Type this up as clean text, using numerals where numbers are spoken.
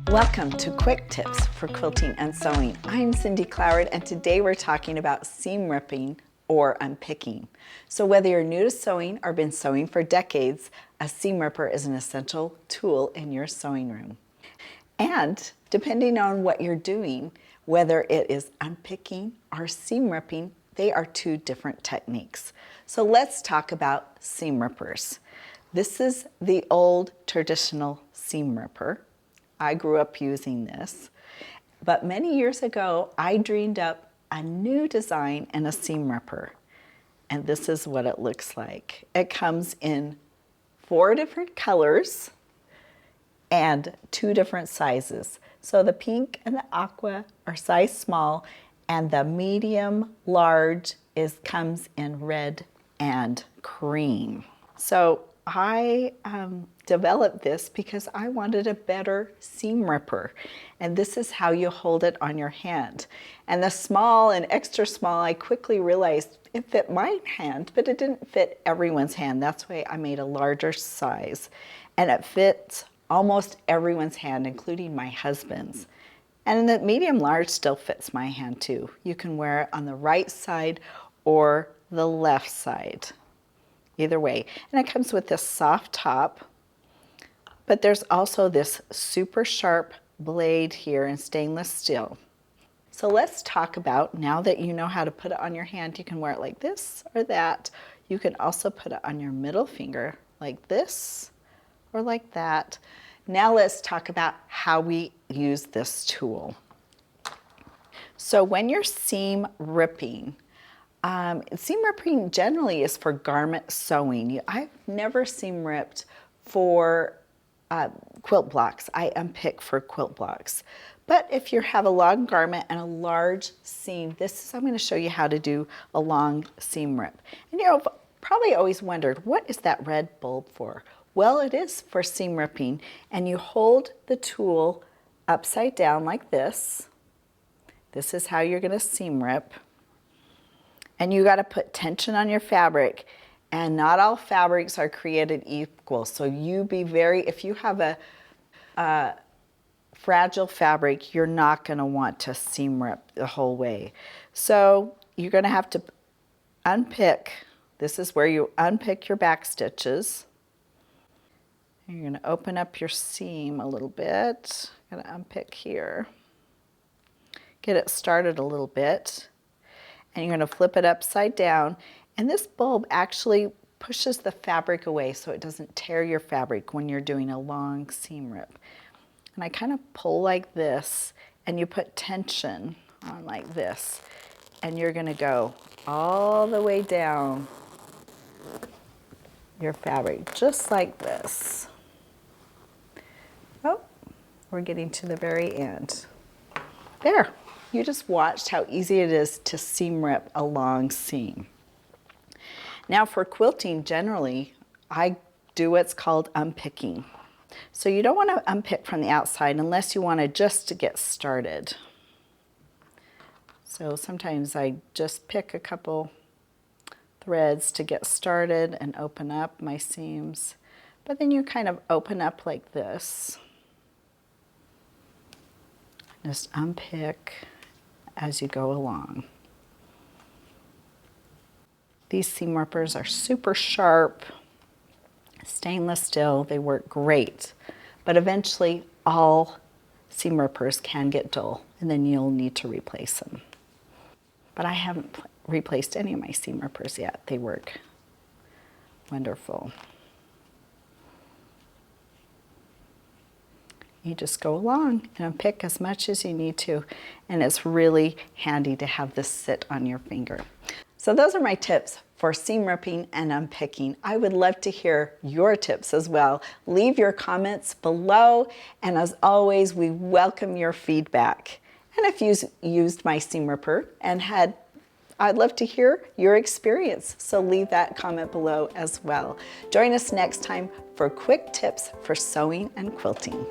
Welcome to Quick Tips for Quilting and Sewing. I'm Cindy Cloward, and today we're talking about seam ripping or unpicking. So whether you're new to sewing or been sewing for decades, a seam ripper is an essential tool in your sewing room. And depending on what you're doing, whether it is unpicking or seam ripping, they are two different techniques. So let's talk about seam rippers. This is the old traditional seam ripper. I grew up using this, but many years ago, I dreamed up a new design in a seam ripper, and this is what it looks like. It comes in 4 different colors and 2 different sizes. So the pink and the aqua are size small, and the medium large comes in red and cream. So I developed this because I wanted a better seam ripper, and this is how you hold it on your hand. And the small and extra small, I quickly realized it fit my hand, but it didn't fit everyone's hand. That's why I made a larger size, and it fits almost everyone's hand, including my husband's. And the medium large still fits my hand too. You can wear it on the right side or the left side. Either way. And it comes with this soft top, but there's also this super sharp blade here in stainless steel. So let's talk about, now that you know how to put it on your hand, you can wear it like this or that. You can also put it on your middle finger like this or like that. Now let's talk about how we use this tool. So when you're seam ripping, seam ripping generally is for garment sewing. I've never seam ripped for quilt blocks. I unpick for quilt blocks. But if you have a long garment and a large seam, I'm going to show you how to do a long seam rip. And you've probably always wondered, what is that red bulb for? Well, it is for seam ripping, and you hold the tool upside down like this. This is how you're going to seam rip. And you got to put tension on your fabric, and not all fabrics are created equal. So if you have a fragile fabric, you're not going to want to seam rip the whole way. So you're going to have to unpick. This is where you unpick your back stitches. You're going to open up your seam a little bit. Going to unpick here. Get it started a little bit. And you're going to flip it upside down, and this bulb actually pushes the fabric away so it doesn't tear your fabric when you're doing a long seam rip. And I kind of pull like this, and you put tension on like this, and you're going to go all the way down your fabric just like this. Oh, we're getting to the very end. There. You just watched how easy it is to seam rip a long seam. Now for quilting, generally, I do what's called unpicking. So you don't want to unpick from the outside unless you want to get started. So sometimes I just pick a couple threads to get started and open up my seams. But then you kind of open up like this. Just unpick as you go along. These seam rippers are super sharp, stainless steel. They work great, but eventually all seam rippers can get dull, and then you'll need to replace them. But I haven't replaced any of my seam rippers yet. They work wonderful. You just go along and unpick as much as you need to, and it's really handy to have this sit on your finger. So those are my tips for seam ripping and unpicking. I would love to hear your tips as well. Leave your comments below, and as always, we welcome your feedback. And if you used my seam ripper and I'd love to hear your experience, so leave that comment below as well. Join us next time for quick tips for sewing and quilting.